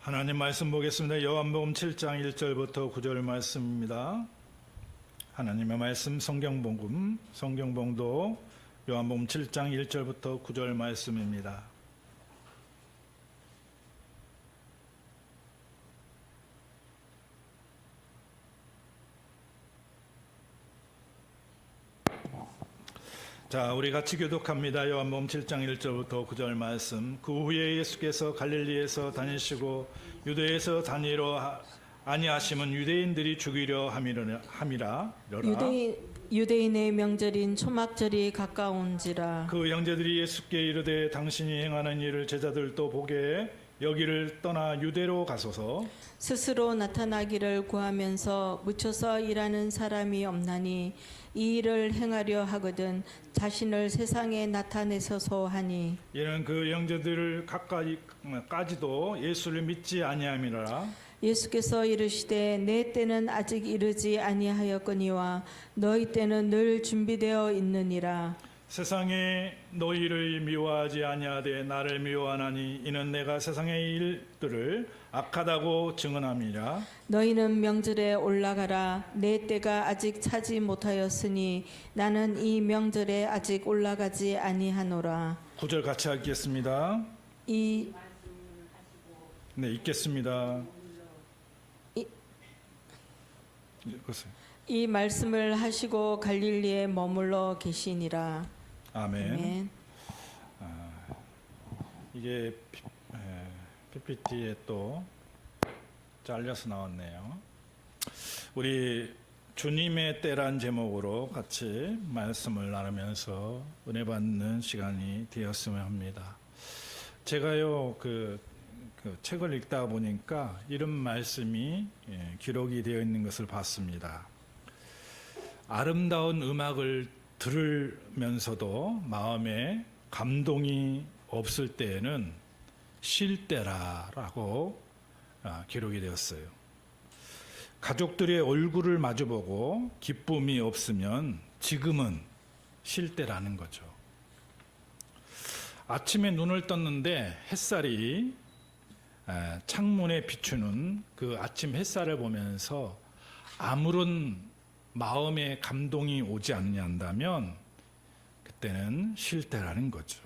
하나님 말씀 보겠습니다. 요한복음 7장 1절부터 9절 말씀입니다. 하나님의 말씀 성경봉도 요한복음 7장 1절부터 9절 말씀입니다. 자, 우리 같이 교독합니다. 요한복음 7장 1절부터 9절 말씀. 그 후에 예수께서 갈릴리에서 다니시고 유대에서 다니러 아니하심은 유대인들이 죽이려 함이라. 유대인의 명절인 초막절이 가까운지라. 그 형제들이 예수께 이르되 당신이 행하는 일을 제자들도 보게 여기를 떠나 유대로 가소서. 스스로 나타나기를 구하면서 묻혀서 일하는 사람이 없나니 이 일을 행하려 하거든 자신을 세상에 나타내소서 하니. 이는 그 형제들을 가까이까지도 예수를 믿지 아니함이라. 예수께서 이르시되 내 때는 아직 이르지 아니하였거니와 너희 때는 늘 준비되어 있느니라. 세상에 너희를 미워하지 아니하되 나를 미워하나니 이는 내가 세상의 일들을 악하다고 증언함이라. 너희는 명절에 올라가라. 내 때가 아직 차지 못하였으니 나는 이 명절에 아직 올라가지 아니하노라. 9절 같이 읽겠습니다. 읽겠습니다. 읽으세요. 이 말씀을 하시고 갈릴리에 머물러 계시니라. 아멘. 이게 PPT에 또 잘려서 나왔네요. 우리 주님의 때란 제목으로 같이 말씀을 나누면서 은혜 받는 시간이 되었으면 합니다. 제가요 그 책을 읽다 보니까 이런 말씀이 기록이 되어 있는 것을 봤습니다. 아름다운 음악을 들으면서도 마음에 감동이 없을 때에는 쉴 때라고 기록이 되었어요. 가족들의 얼굴을 마주보고 기쁨이 없으면 지금은 쉴 때라는 거죠. 아침에 눈을 떴는데 햇살이 창문에 비추는 그 아침 햇살을 보면서 아무런 마음에 감동이 오지 않는다면 그때는 쉴 때라는 거죠.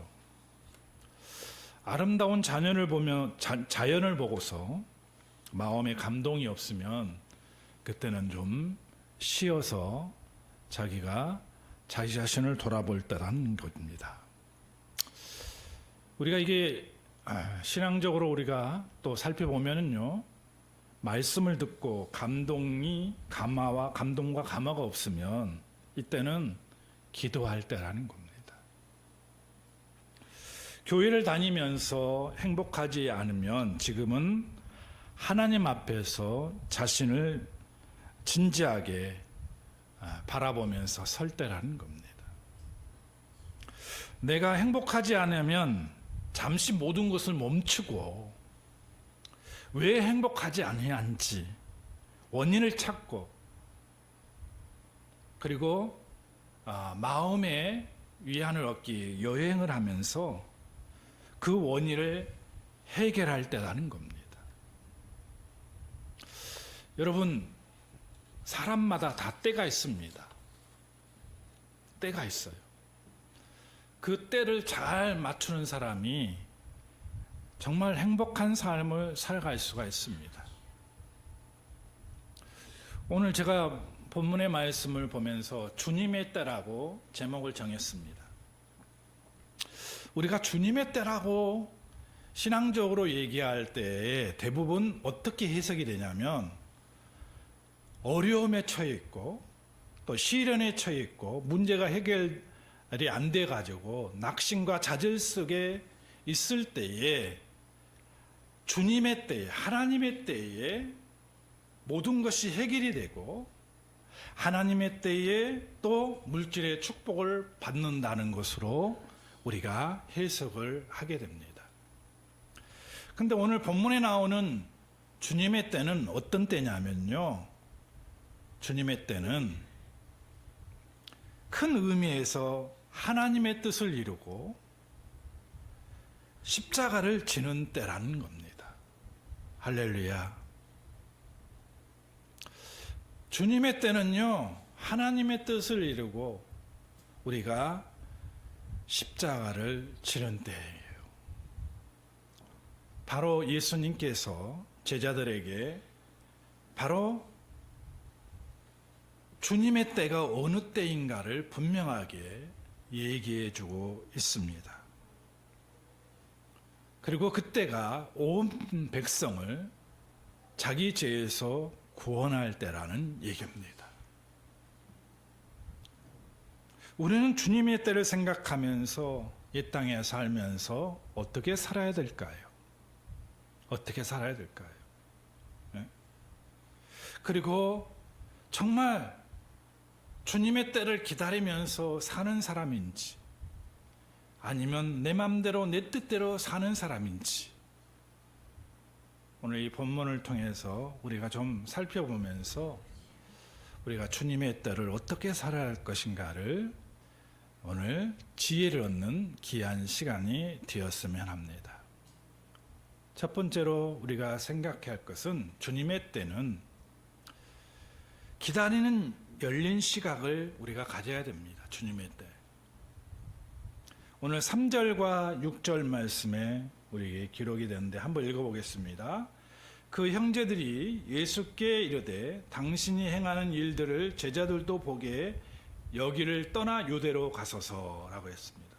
아름다운 자연을 보고서 마음에 감동이 없으면 그때는 좀 쉬어서 자기가 자기 자신을 돌아볼 때라는 겁니다. 우리가 이게 신앙적으로 우리가 또 살펴보면은요, 말씀을 듣고 감동과 감화가 없으면 이때는 기도할 때라는 겁니다. 교회를 다니면서 행복하지 않으면 지금은 하나님 앞에서 자신을 진지하게 바라보면서 설 때라는 겁니다. 내가 행복하지 않으면 잠시 모든 것을 멈추고 왜 행복하지 아니한지 원인을 찾고 그리고 마음의 위안을 얻기 위해 여행을 하면서 그 원인을 해결할 때라는 겁니다. 여러분, 사람마다 다 때가 있습니다. 때가 있어요. 그 때를 잘 맞추는 사람이 정말 행복한 삶을 살아갈 수가 있습니다. 오늘 제가 본문의 말씀을 보면서 주님의 때라고 제목을 정했습니다. 우리가 주님의 때라고 신앙적으로 얘기할 때 대부분 어떻게 해석이 되냐면 어려움에 처해 있고 또 시련에 처해 있고 문제가 해결이 안 돼가지고 낙심과 좌절 속에 있을 때에 주님의 때에, 하나님의 때에 모든 것이 해결이 되고 하나님의 때에 또 물질의 축복을 받는다는 것으로 우리가 해석을 하게 됩니다. 그런데 오늘 본문에 나오는 주님의 때는 어떤 때냐면요, 주님의 때는 큰 의미에서 하나님의 뜻을 이루고 십자가를 지는 때라는 겁니다. 할렐루야. 주님의 때는요, 하나님의 뜻을 이루고 우리가 십자가를 지는 때예요. 바로 예수님께서 제자들에게 바로 주님의 때가 어느 때인가를 분명하게 얘기해 주고 있습니다. 그리고 그때가 온 백성을 자기 죄에서 구원할 때라는 얘기입니다. 우리는 주님의 때를 생각하면서 이 땅에 살면서 어떻게 살아야 될까요? 어떻게 살아야 될까요? 네? 그리고 정말 주님의 때를 기다리면서 사는 사람인지 아니면 내 맘대로 내 뜻대로 사는 사람인지 오늘 이 본문을 통해서 우리가 좀 살펴보면서 우리가 주님의 때를 어떻게 살아야 할 것인가를 오늘 지혜를 얻는 귀한 시간이 되었으면 합니다. 첫 번째로 우리가 생각해야 할 것은 주님의 때는 기다리는 열린 시각을 우리가 가져야 됩니다. 주님의 때. 오늘 3절과 6절 말씀에 우리에게 기록이 되는데 한번 읽어보겠습니다. 그 형제들이 예수께 이르되 당신이 행하는 일들을 제자들도 보게 여기를 떠나 유대로 가소서라고 했습니다.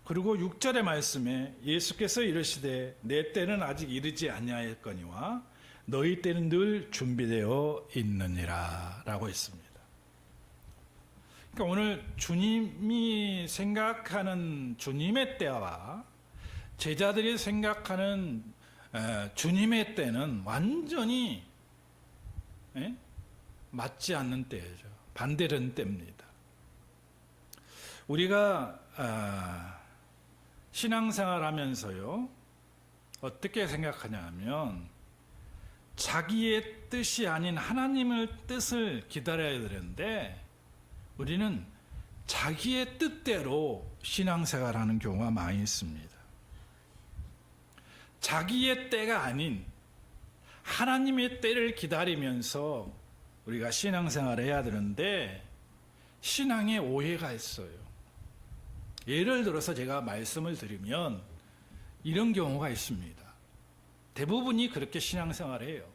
그리고 6절의 말씀에 예수께서 이르시되 내 때는 아직 이르지 아니하였거니와 너희 때는 늘 준비되어 있느니라 라고 했습니다. 그러니까 오늘 주님이 생각하는 주님의 때와 제자들이 생각하는 주님의 때는 완전히 맞지 않는 때죠. 반대되는 때입니다. 우리가 신앙생활 하면서요 어떻게 생각하냐 하면 자기의 뜻이 아닌 하나님의 뜻을 기다려야 되는데 우리는 자기의 뜻대로 신앙생활 하는 경우가 많이 있습니다. 자기의 때가 아닌 하나님의 때를 기다리면서 우리가 신앙생활을 해야 되는데 신앙에 오해가 있어요. 예를 들어서 제가 말씀을 드리면 이런 경우가 있습니다. 대부분이 그렇게 신앙생활을 해요.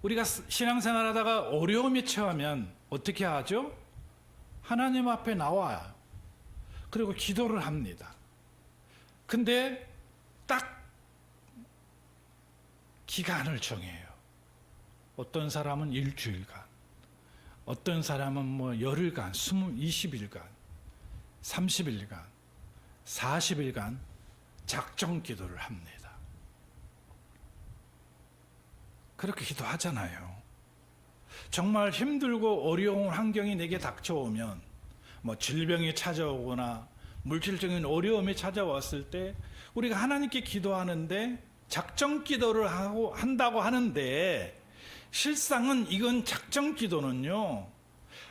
우리가 신앙생활 하다가 어려움에 처하면 어떻게 하죠? 하나님 앞에 나와요. 그리고 기도를 합니다. 근데 딱 기간을 정해요. 어떤 사람은 일주일간, 어떤 사람은 뭐 열흘간, 20일간, 30일간, 40일간 작정 기도를 합니다. 그렇게 기도하잖아요. 정말 힘들고 어려운 환경이 내게 닥쳐오면 뭐 질병이 찾아오거나 물질적인 어려움이 찾아왔을 때 우리가 하나님께 기도하는데 작정 기도를 한다고 하는데 실상은 이건 작정 기도는요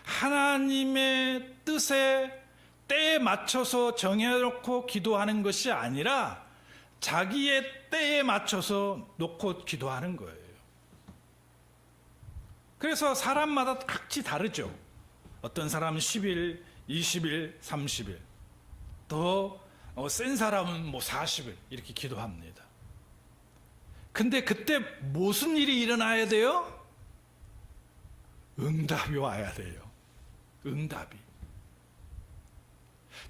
하나님의 뜻에 때에 맞춰서 정해놓고 기도하는 것이 아니라 자기의 때에 맞춰서 놓고 기도하는 거예요. 그래서 사람마다 각기 다르죠. 어떤 사람은 10일, 20일, 30일 더 센 사람은 뭐 40일 이렇게 기도합니다. 근데 그때 무슨 일이 일어나야 돼요? 응답이 와야 돼요. 응답이.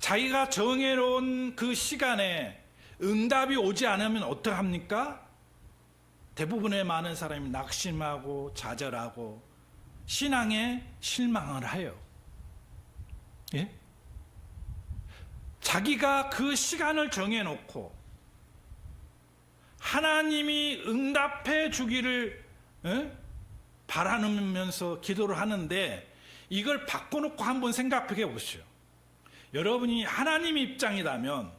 자기가 정해놓은 그 시간에 응답이 오지 않으면 어떡합니까? 대부분의 많은 사람이 낙심하고 좌절하고 신앙에 실망을 해요. 예? 자기가 그 시간을 정해놓고 하나님이 응답해 주기를 바라면서 기도를 하는데 이걸 바꿔놓고 한번 생각해 보시오. 여러분이 하나님 입장이라면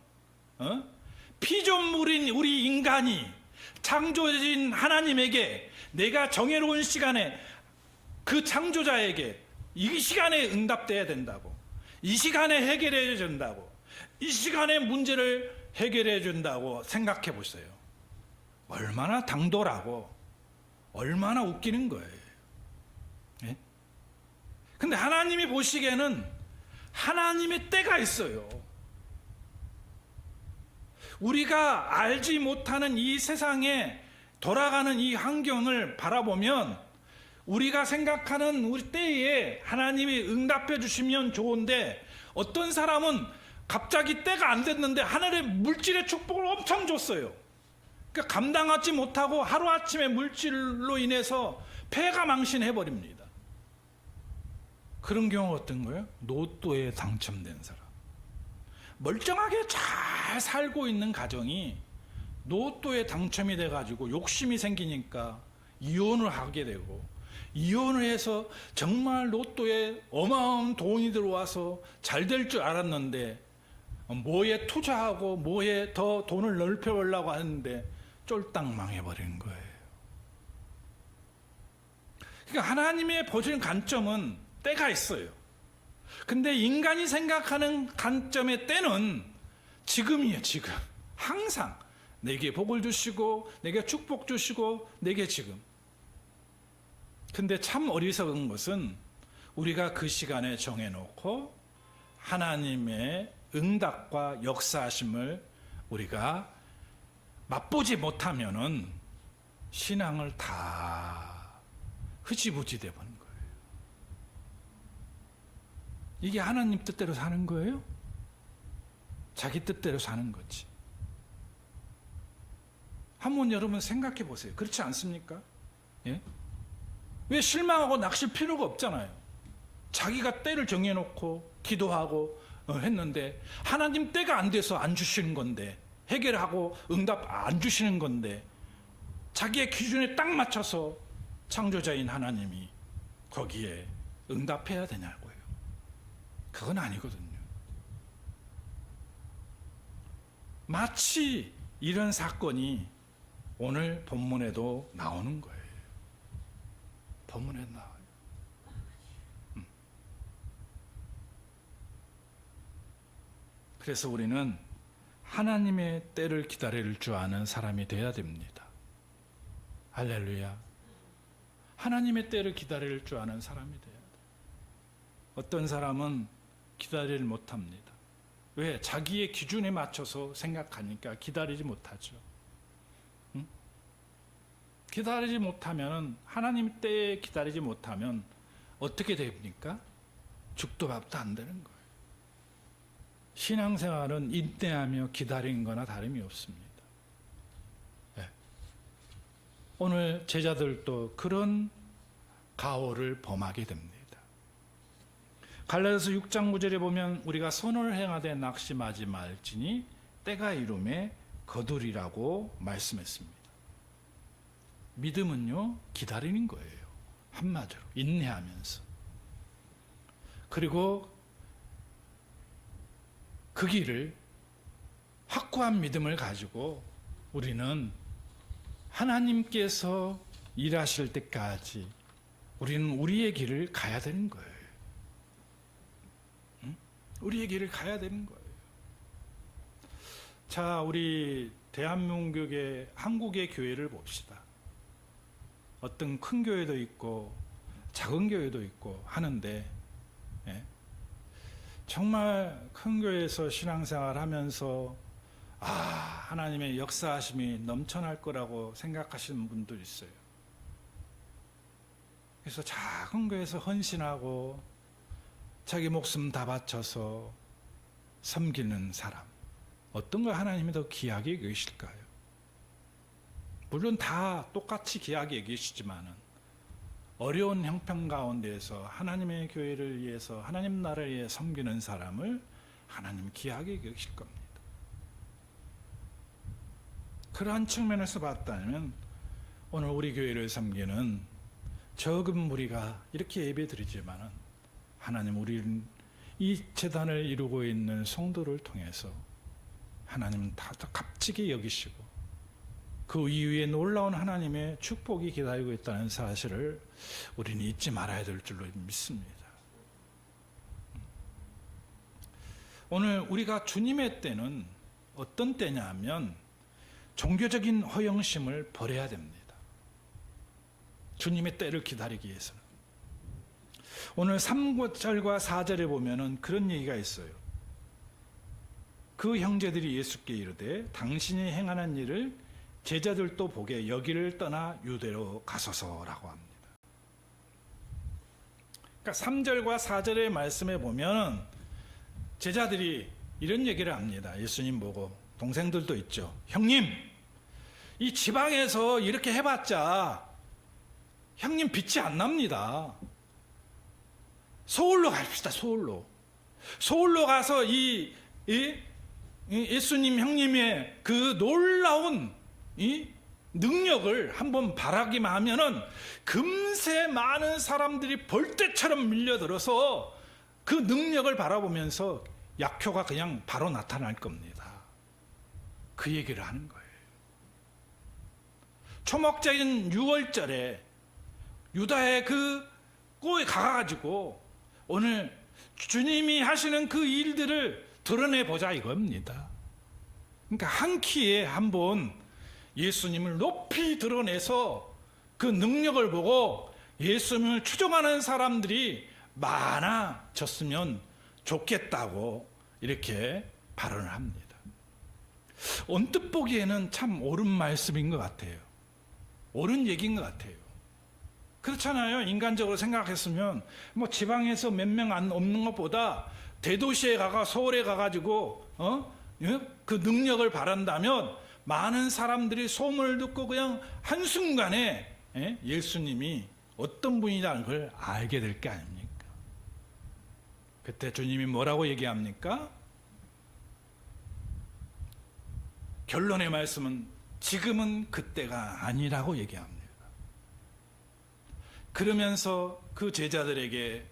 피조물인 우리 인간이 창조주인 하나님에게 내가 정해놓은 시간에 그 창조자에게 이 시간에 응답돼야 된다고, 이 시간에 해결해 준다고, 이 시간에 문제를 해결해 준다고 생각해 보세요. 얼마나 당돌하고 얼마나 웃기는 거예요. 예? 근데 하나님이 보시기에는 하나님의 때가 있어요. 우리가 알지 못하는 이 세상에 돌아가는 이 환경을 바라보면 우리가 생각하는 우리 때에 하나님이 응답해 주시면 좋은데, 어떤 사람은 갑자기 때가 안 됐는데 하늘의 물질의 축복을 엄청 줬어요. 그러니까 감당하지 못하고 하루아침에 물질로 인해서 폐가 망신해 버립니다. 그런 경우가 어떤 거예요? 로또에 당첨된 사람. 멀쩡하게 잘 살고 있는 가정이 로또에 당첨이 돼가지고 욕심이 생기니까 이혼을 하게 되고, 이혼을 해서 정말 로또에 어마어마한 돈이 들어와서 잘 될 줄 알았는데 뭐에 투자하고 뭐에 더 돈을 넓혀보려고 하는데 쫄딱 망해버리는 거예요. 그러니까 하나님의 보시는 관점은 때가 있어요. 근데 인간이 생각하는 관점의 때는 지금이에요. 지금. 항상 내게 복을 주시고 내게 축복 주시고 내게 지금. 근데 참 어리석은 것은 우리가 그 시간에 정해놓고 하나님의 응답과 역사하심을 우리가 맛보지 못하면은 신앙을 다 흐지부지 돼 버린 거예요. 이게 하나님 뜻대로 사는 거예요? 자기 뜻대로 사는 거지. 한번 여러분 생각해 보세요. 그렇지 않습니까? 예? 왜 실망하고 낙실 필요가 없잖아요. 자기가 때를 정해놓고 기도하고 했는데 하나님 때가 안 돼서 안 주시는 건데, 해결하고 응답 안 주시는 건데, 자기의 기준에 딱 맞춰서 창조자인 하나님이 거기에 응답해야 되냐고요. 그건 아니거든요. 마치 이런 사건이 오늘 본문에도 나오는 거예요. 본문에 나와요. 그래서 우리는 하나님의 때를 기다릴 줄 아는 사람이 되어야 됩니다. 할렐루야. 하나님의 때를 기다릴 줄 아는 사람이 되어야 돼요. 어떤 사람은 기다리를 못합니다. 왜? 자기의 기준에 맞춰서 생각하니까 기다리지 못하죠. 응? 기다리지 못하면, 하나님 때에 기다리지 못하면 어떻게 됩니까? 죽도 밥도 안 되는 거예요. 신앙생활은 인내하며 기다리는 거나 다름이 없습니다. 네. 오늘 제자들도 그런 가오를 범하게 됩니다. 갈라디아서 6장 9절에 보면 우리가 선을 행하되 낙심하지 말지니 때가 이름에 거두리라고 말씀했습니다. 믿음은요, 기다리는 거예요. 한마디로 인내하면서. 그리고 그 길을, 확고한 믿음을 가지고 우리는 하나님께서 일하실 때까지 우리는 우리의 길을 가야 되는 거예요. 우리의 길을 가야 되는 거예요. 자, 우리 대한민국의, 한국의 교회를 봅시다. 어떤 큰 교회도 있고 작은 교회도 있고 하는데, 예? 정말 큰 교회에서 신앙생활 하면서 하나님의 역사하심이 넘쳐날 거라고 생각하시는 분도 있어요. 그래서 작은 교회에서 헌신하고 자기 목숨 다 바쳐서 섬기는 사람, 어떤 걸 하나님이 더 귀하게 여기실까요? 물론 다 똑같이 귀하게 여기시지만은 어려운 형편 가운데에서 하나님의 교회를 위해서, 하나님 나라를 위해 섬기는 사람을 하나님 귀하게 여기실 겁니다. 그러한 측면에서 봤다면 오늘 우리 교회를 섬기는 적은 무리가 이렇게 예배드리지만은 하나님, 우리는 이 재단을 이루고 있는 성도를 통해서 하나님은 다 값지게 여기시고 그 이후에 놀라운 하나님의 축복이 기다리고 있다는 사실을 우리는 잊지 말아야 될 줄로 믿습니다. 오늘 우리가 주님의 때는 어떤 때냐 하면 종교적인 허영심을 버려야 됩니다. 주님의 때를 기다리기 위해서는. 오늘 3절과 4절에 보면은 그런 얘기가 있어요. 그 형제들이 예수께 이르되 당신이 행하는 일을 제자들도 보게 여기를 떠나 유대로 가소서라고 합니다. 그러니까 3절과 4절의 말씀에 보면 제자들이 이런 얘기를 합니다. 예수님 보고, 동생들도 있죠. 형님, 이 지방에서 이렇게 해봤자 형님 빛이 안 납니다. 서울로 갑시다. 서울로 가서 이 예수님 형님의 그 놀라운 이 능력을 한번 바라기만 하면은 금세 많은 사람들이 벌떼처럼 밀려들어서 그 능력을 바라보면서 약효가 그냥 바로 나타날 겁니다. 그 얘기를 하는 거예요. 초목적인 6월절에 유다의 그 꼴에 가가지고 오늘 주님이 하시는 그 일들을 드러내보자 이겁니다. 그러니까 한 키에 한번 예수님을 높이 드러내서 그 능력을 보고 예수님을 추종하는 사람들이 많아졌으면 좋겠다고 이렇게 발언을 합니다. 언뜻 보기에는 참 옳은 말씀인 것 같아요. 옳은 얘기인 것 같아요. 그렇잖아요. 인간적으로 생각했으면 뭐 지방에서 몇 명 없는 것보다 대도시에 가가 서울에 가가지고 그 능력을 바란다면 많은 사람들이 소문을 듣고 그냥 한순간에 예수님이 어떤 분이라는 걸 알게 될 게 아닙니까? 그때 주님이 뭐라고 얘기합니까? 결론의 말씀은 지금은 그때가 아니라고 얘기합니다. 그러면서 그 제자들에게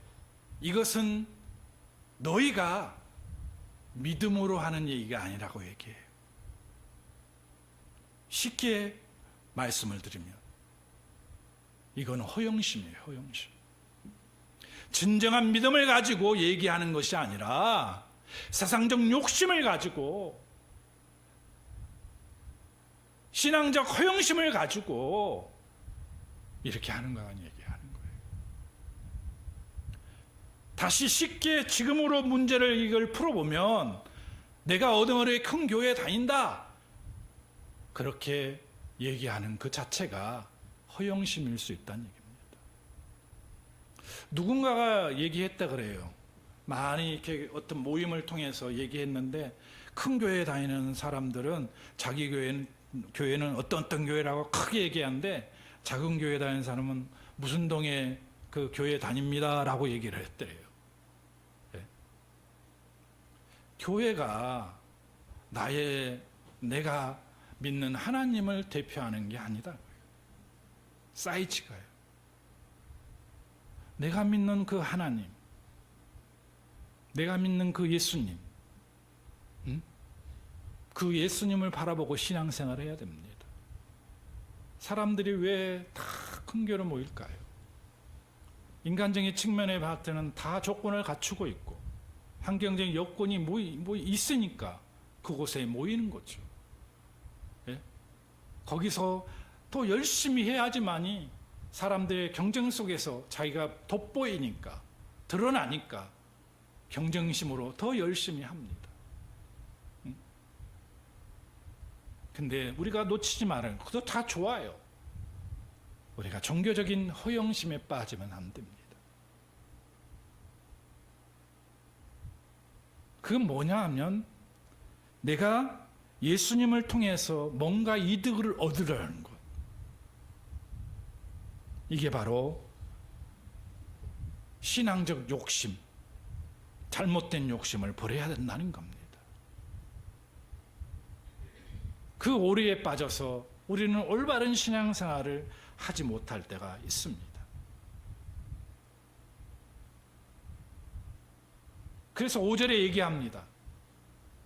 이것은 너희가 믿음으로 하는 얘기가 아니라고 얘기해요. 쉽게 말씀을 드리면 이건 허영심이에요. 허영심. 진정한 믿음을 가지고 얘기하는 것이 아니라 세상적 욕심을 가지고 신앙적 허영심을 가지고 이렇게 하는 거라는 얘기하는 거예요. 다시 쉽게 지금으로 문제를 이걸 풀어보면 내가 어덩어리 큰 교회에 다닌다 그렇게 얘기하는 그 자체가 허영심일 수 있다는 얘기입니다. 누군가가 얘기했다 그래요. 많이 이렇게 어떤 모임을 통해서 얘기했는데 큰 교회에 다니는 사람들은 자기 교회는 어떤 교회라고 크게 얘기하는데 작은 교회에 다니는 사람은 무슨 동에 그 교회에 다닙니다라고 얘기를 했대요. 네. 교회가 내가 믿는 하나님을 대표하는 게 아니다. 사이즈가요. 내가 믿는 그 하나님, 내가 믿는 그 예수님, 그 예수님을 바라보고 신앙생활을 해야 됩니다. 사람들이 왜 다 큰 교회로 모일까요? 인간적인 측면에 봤을 때는 다 조건을 갖추고 있고 환경적인 여건이 있으니까 그곳에 모이는 거죠. 예? 거기서 더 열심히 해야지만이 사람들의 경쟁 속에서 자기가 돋보이니까 드러나니까 경쟁심으로 더 열심히 합니다. 근데 우리가 놓치지 말아요. 그것도 다 좋아요. 우리가 종교적인 허영심에 빠지면 안 됩니다. 그건 뭐냐 하면 내가 예수님을 통해서 뭔가 이득을 얻으려는 것. 이게 바로 신앙적 욕심, 잘못된 욕심을 버려야 된다는 겁니다. 그 오류에 빠져서 우리는 올바른 신앙생활을 하지 못할 때가 있습니다. 그래서 5절에 얘기합니다.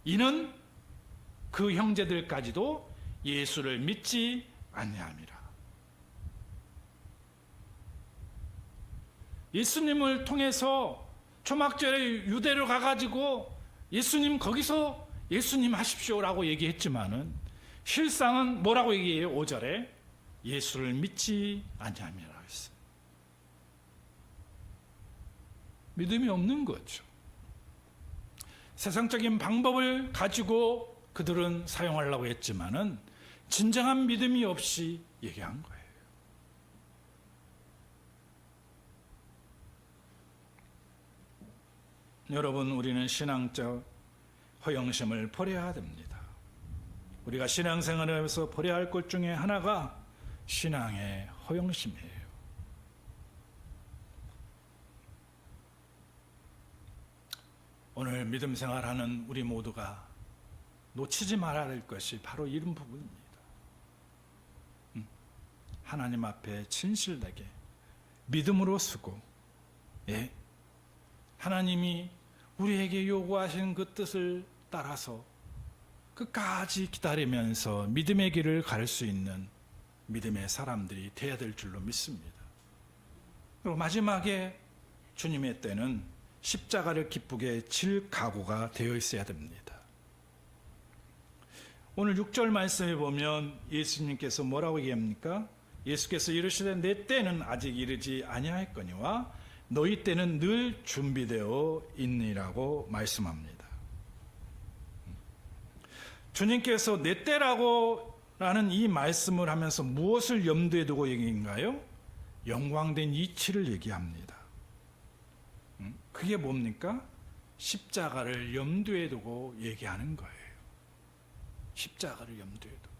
이는 그 형제들까지도 예수를 믿지 아니함이라. 예수님을 통해서 초막절에 유대로 가가지고 예수님 거기서 예수님 하십시오라고 얘기했지만은 실상은 뭐라고 얘기해요? 5절에 예수를 믿지 아니함이라고 했어요. 믿음이 없는 거죠. 세상적인 방법을 가지고 그들은 사용하려고 했지만은 진정한 믿음이 없이 얘기한 거예요. 여러분, 우리는 신앙적 허영심을 버려야 됩니다. 우리가 신앙생활에서 버려야 할 것 중에 하나가 신앙의 허영심이에요. 오늘 믿음 생활하는 우리 모두가 놓치지 말아야 될 것이 바로 이런 부분입니다. 하나님 앞에 진실되게 믿음으로 쓰고, 하나님이 우리에게 요구하신 그 뜻을 따라서 끝까지 기다리면서 믿음의 길을 갈 수 있는 믿음의 사람들이 되어야 될 줄로 믿습니다. 그리고 마지막에 주님의 때는 십자가를 기쁘게 질 각오가 되어 있어야 됩니다. 오늘 6절 말씀에 보면 예수님께서 뭐라고 얘기합니까? 예수께서 이르시되 내 때는 아직 이르지 아니하였거니와 너희 때는 늘 준비되어 있니라고 말씀합니다. 주님께서 내 때라고라는 이 말씀을 하면서 무엇을 염두에 두고 얘기인가요? 영광된 이치를 얘기합니다. 그게 뭡니까? 십자가를 염두에 두고 얘기하는 거예요. 십자가를 염두에 두고.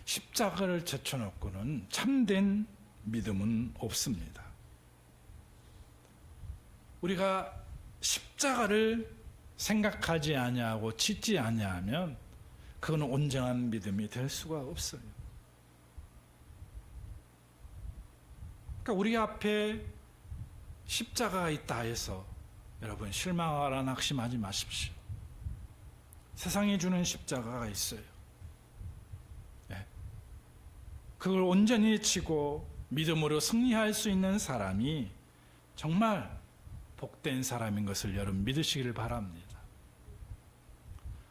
십자가를 제쳐놓고는 참된 믿음은 없습니다. 우리가 십자가를 생각하지 아니하고 짓지 아니하면 그건 온전한 믿음이 될 수가 없어요. 그러니까 우리 앞에 십자가가 있다 해서 여러분 실망하거나 낙심하지 마십시오. 세상이 주는 십자가가 있어요. 그걸 온전히 지고 믿음으로 승리할 수 있는 사람이 정말 복된 사람인 것을 여러분 믿으시기를 바랍니다.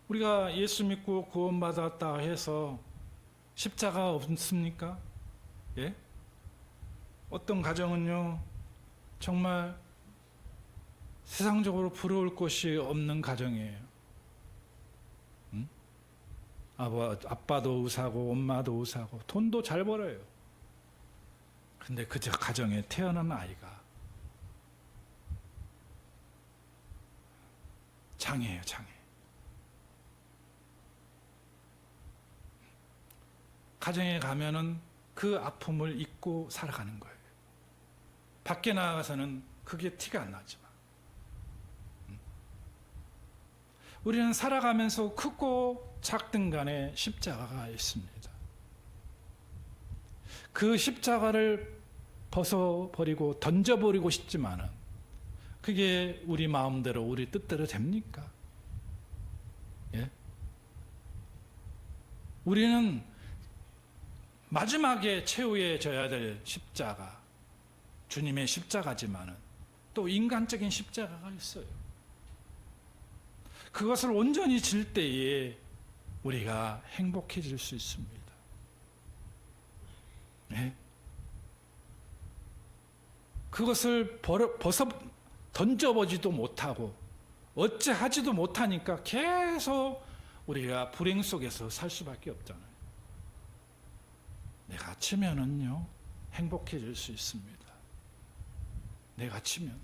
우리가 예수 믿고 구원받았다 해서 십자가 없습니까? 예? 어떤 가정은요, 정말 세상적으로 부러울 것이 없는 가정이에요. 아빠도 의사고 엄마도 의사고 돈도 잘 벌어요. 근데 그 가정에 태어난 아이가 장애예요, 장애. 가정에 가면은 그 아픔을 잊고 살아가는 거예요. 밖에 나가서는 그게 티가 안 나지만 우리는 살아가면서 크고 작든 간에 십자가가 있습니다. 그 십자가를 벗어버리고 던져버리고 싶지만은 그게 우리 마음대로 우리 뜻대로 됩니까? 예? 우리는 마지막에 최후에 져야 될 십자가, 주님의 십자가지만은 또 인간적인 십자가가 있어요. 그것을 온전히 질 때에 우리가 행복해질 수 있습니다. 네? 그것을 벗어 던져보지도 못하고 어찌하지도 못하니까 계속 우리가 불행 속에서 살 수밖에 없잖아요. 내가 치면은요 행복해질 수 있습니다. 내가 치면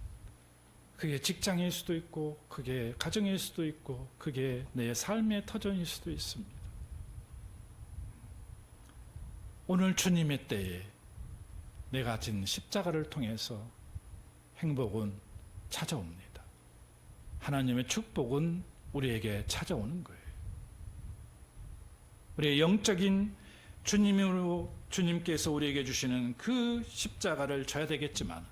그게 직장일 수도 있고 그게 가정일 수도 있고 그게 내 삶의 터전일 수도 있습니다. 오늘 주님의 때에 내가 진 십자가를 통해서 행복은 찾아옵니다. 하나님의 축복은 우리에게 찾아오는 거예요. 우리의 영적인 주님께서 우리에게 주시는 그 십자가를 져야 되겠지만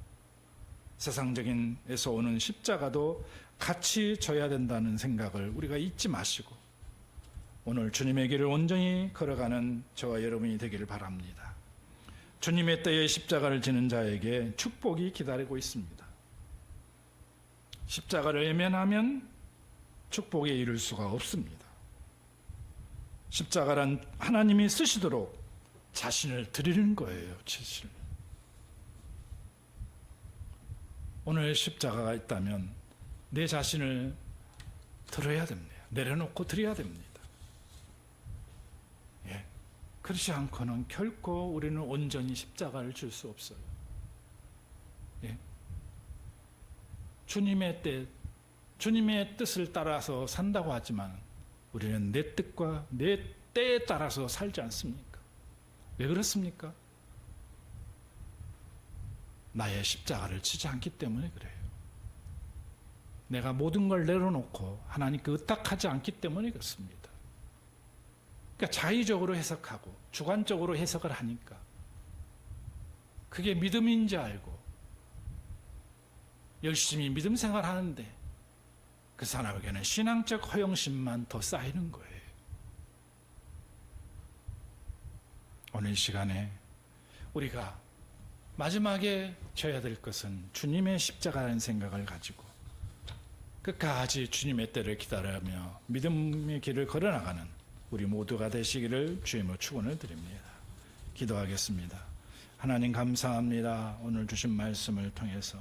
세상적인에서 오는 십자가도 같이 져야 된다는 생각을 우리가 잊지 마시고 오늘 주님의 길을 온전히 걸어가는 저와 여러분이 되기를 바랍니다. 주님의 때에 십자가를 지는 자에게 축복이 기다리고 있습니다. 십자가를 외면하면 축복에 이를 수가 없습니다. 십자가란 하나님이 쓰시도록 자신을 드리는 거예요. 자신을. 오늘 십자가가 있다면 내 자신을 들어야 됩니다. 내려놓고 드려야 됩니다. 예. 그렇지 않고는 결코 우리는 온전히 십자가를 줄 수 없어요. 예. 주님의 뜻을 따라서 산다고 하지만 우리는 내 뜻과 내 때에 따라서 살지 않습니까? 왜 그렇습니까? 나의 십자가를 지지 않기 때문에 그래요. 내가 모든 걸 내려놓고 하나님께 의탁하지 않기 때문에 그렇습니다. 그러니까 자의적으로 해석하고 주관적으로 해석을 하니까 그게 믿음인지 알고 열심히 믿음 생활하는데 그 사람에게는 신앙적 허영심만 더 쌓이는 거예요. 오늘 이 시간에 우리가 마지막에 져야 될 것은 주님의 십자가라는 생각을 가지고 끝까지 주님의 때를 기다리며 믿음의 길을 걸어나가는 우리 모두가 되시기를 주님으로 축원을 드립니다. 기도하겠습니다. 하나님 감사합니다. 오늘 주신 말씀을 통해서